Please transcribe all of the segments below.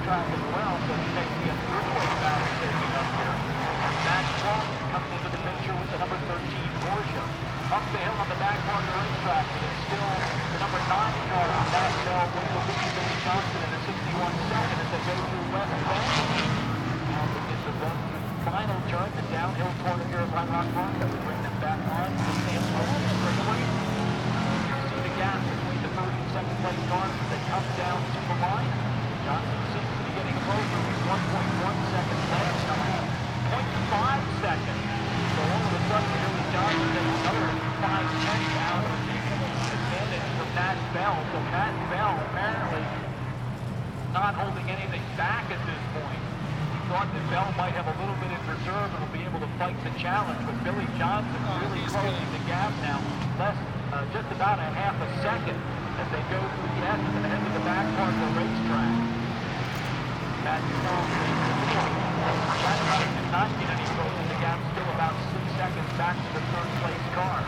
racetrack as well, so we may see a three-way battle taking up here. Matt Strong comes into the picture with the number 13 Porsche. Up the hill on the back part of the racetrack, but it's still the number 9 car on that bell with the lead Billy Johnson in the 61 second as they go through West Bend. Now we get the final turn, the downhill corner here at Round Rock Park that will bring them back on to the Sam Hogan straightaway. You see the gap between the first and second place cars as they come down to the line. Johnson seems to be getting closer with 1.1 seconds left, now 0.5 seconds. So all of a sudden, Billy Johnson gets another 5/10 out of the advantage from Matt Bell. So Matt Bell apparently not holding anything back at this point. He thought that Bell might have a little bit in reserve and will be able to fight the challenge, but Billy Johnson really closing the gap now, just about a half a second as they go through the S and head to the back part of the racetrack. Matt Bell did not get any closing the gap, still about 6 seconds back to the third place car.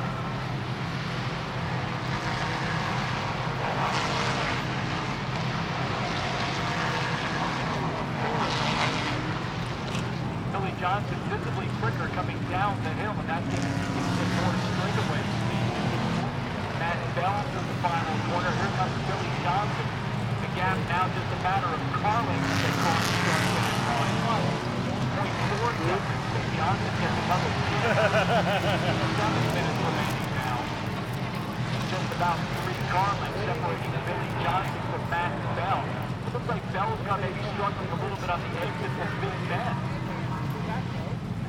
Billy Johnson visibly quicker coming down the hill, and that gives him more straightaway speed. Matt Bell through the final corner. Here comes Billy Johnson. The gap now just a matter of car length as they cross the start finish line. 0.4 seconds. Johnson gets another 7 minutes remaining now. Just about 3 car lengths separating Billy Johnson from Matt Bell. It looks like Bell's got maybe struggling a little bit on the exit from Big Bend.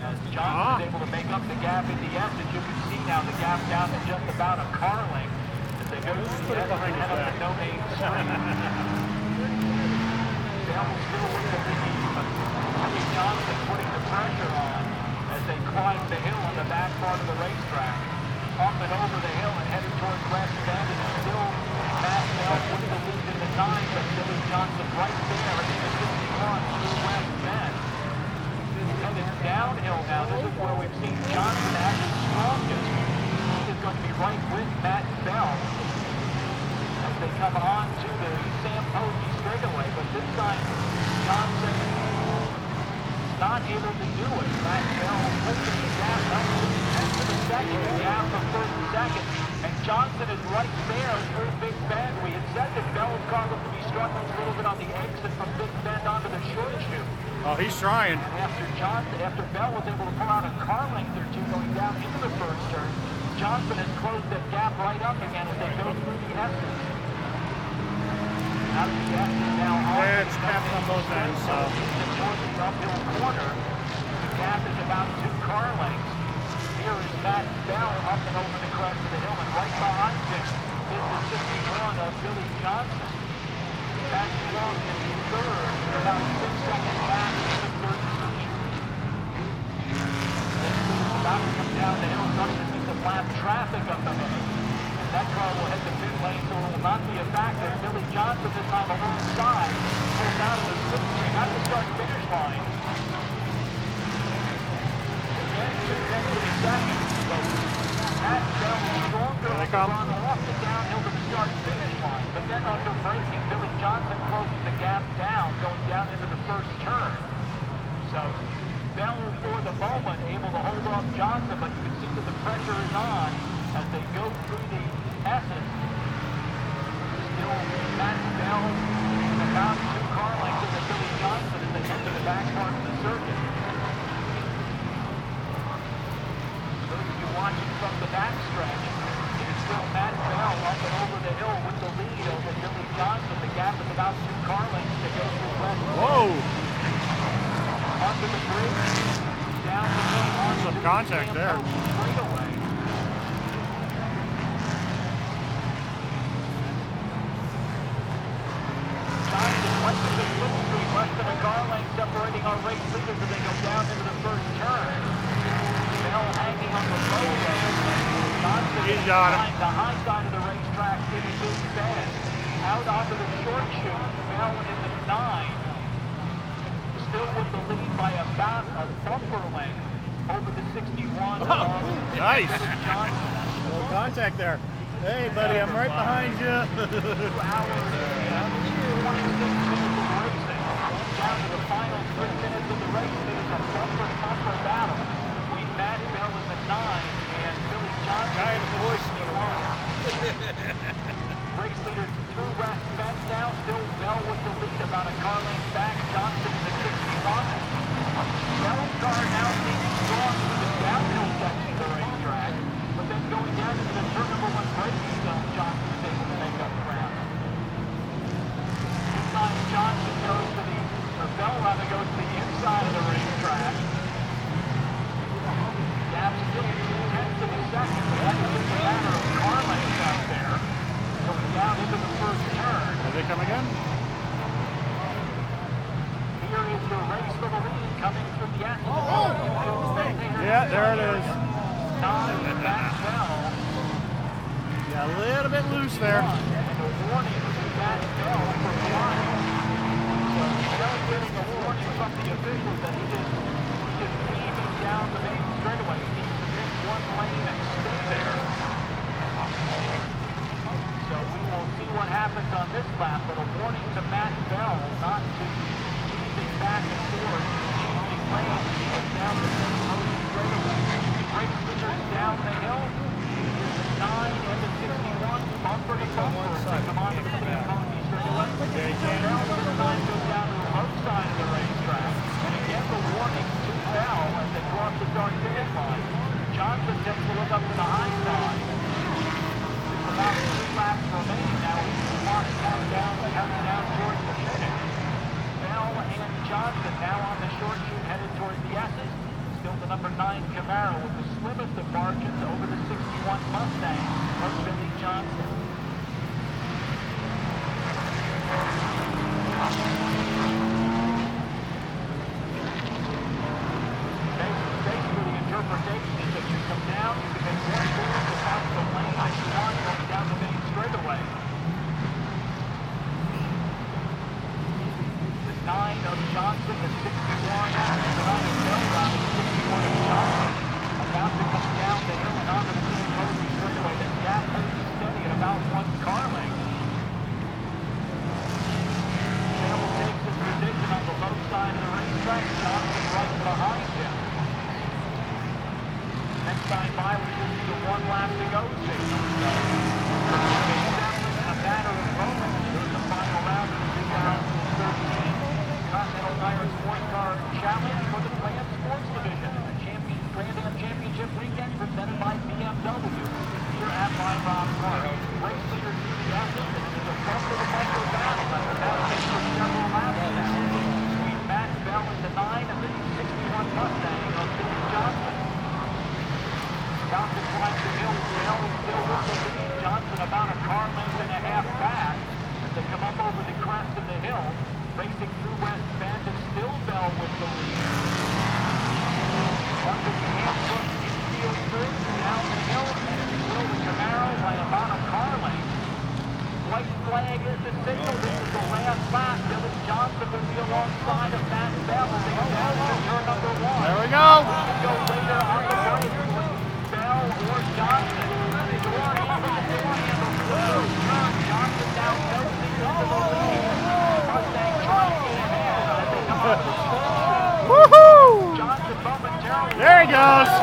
As Johnson is able to make up the gap in the S, as you can see now, the gap down to just about a car length as they go through the S and head up the no-name street. Bell still with the lead, but Billy Johnson putting the pressure on as they climb the hill on the back part of the racetrack. Up and over the hill and headed towards West Bend, and still Matt Bell with the lead in the 9, but Billy Johnson right there in the 61 through West Bend. Headed downhill now. This is where we've seen Johnson at his strongest. He is going to be right with Matt Bell as they come on to the Sam Hogan straightaway, but this time Johnson not able to do it. Matt Bell pushing the gap up to the 10th of a second, the gap for first and second, and Johnson is right there through Big Bend. We had said that Bell's car looked to be struggling a little bit on the exit from Big Bend onto the short chute. Oh, he's trying. After Bell was able to pull out a car length or two going down into the first turn, Johnson has closed that gap right up again as they go through the S's. Out of the S's now on. Yeah, it's capped on both ends, so. Towards the uphill corner, the gap is about 2 car lengths. Here is Matt Bell up and over the crest of the hill, and right behind him is the 61 of Billy Johnson. Matt Bell is third, about 6 seconds back in the third position. About to come down the hill, starting to see some lap traffic up ahead. And that car will head to pit lane, so it will not be a factor. Billy Johnson this time on one side, pulls out of the slipstream at the start-finish line. Again, 2 tenths of a second. So Matt Bell is stronger on the run off the downhill to the start-finish line. But then under braking, Billy Johnson closes the gap down, going down into the first turn. So Bell, for the moment, able to hold off Johnson, but you can see that the pressure is on as they go through the S's. Still, Matt Bell is about 2 car lengths into Billy Johnson as they head to the back part of the circuit. Those of you watching from the backstretch, it is still Matt Bell up and over the hill with the lead over Billy Johnson. The gap is about 2 car lengths to go through West Bend. Whoa! Under the bridge, down the hill, on some contact there. Straightaway. Johnson went to the slipstream, less than a car length separating our race leaders as they go down into the first turn. Bell hanging on the low road. Johnson is behind the high side of the racetrack in Big Bend. Out onto the short chute, Bell in the 9. Still with the lead by about a bumper length over the 61. Nice. Little contact there. Hey, buddy, I'm right behind you. 2 hours and 26 minutes of racing. car length back. Johnson in the 61. Bell's car now seems strong through the downhill section of the racetrack, but then going down into the turn number 1 braking zone, Johnson is able to make up ground. This time Johnson goes to the, or Bell rather goes to the inside of the racetrack. Gap still 2/10 of a second, but that's just a matter of car length out there. Going down into the first turn. Here they come again? Here is the race for the lead coming through the Aston. Yeah, there it is. Maxwell. Yeah, a little bit loose there. And a warning to Maxwell for flying. So Bell getting a warning from the officials that he is weaving down the main straightaway. He needs to pick one lane and stay there. So we will see what happens on this lap, but a warning to Matt Bell not to weaving back and forth, changing lanes, down the main straightaway. Race leaders down the hill. The 9 and the 61 bumper to bumper as they come onto the Clean County straightaway. Bell this time goes down to the left side of the racetrack. And again the warning to Bell as they cross the start finish line. Johnson takes a look up to the high side. With about 3 laps remaining now, he's counting down towards the finish. Bell and Johnson now on the short chute headed towards the S's. Still the number 9 Camaro with the slimmest of margins over the 61 Mustang of Billy Johnson. Basically, the interpretation is that you come down, you can make one move to pass the lane that you want going down the main straightaway. The 9 of Johnson, the 61, the 9 of Bell, the 61 of Johnson, about to come down the hill and onto the Clean County straightaway. The gap is steady at about 1 car length. Bell takes his position on the low side of the racetrack. Johnson right behind him. Next time by, we will see the 1 lap to go signal. So, a matter of moments during the final round of the 2013 Continental Tire Sports Car Challenge for the Grand Sports Division in the Grand Am Championship weekend presented by BMW here at Live Rock Park. Race leader Judy Aston, this is a bumper-to-bumper battle after navigating for several laps now between Matt Bell in the 9 and the 61 Mustang of Billy Johnson. Johnson climbs the hill, Bell still with the lead. Johnson about a car length and a half back as they come up over the crest of the hill. Racing through West Bend and still Bell with the lead. Under the Hancock infield through, down the hill, and it's still the Camaro by about a car length. White flag is the signal. This is the last lap. Billy Johnson will be alongside of Matt Bell as they go down to turn number 1. There we go. We can go later on the break with Bell or Johnson. Door handle, through. Johnson now nosing into the lead. Mustang trying to get ahead as they come out of the stretch. Woohoo! Johnson momentarily. There he goes. The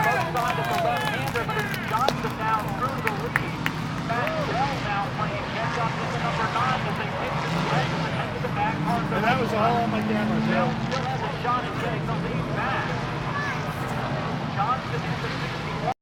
left side of the left-hander, but it's Johnson now through the lead. Matt Bell now playing catch up to the number 9 as they pitch to the edge of the back part. And that was all on my camera.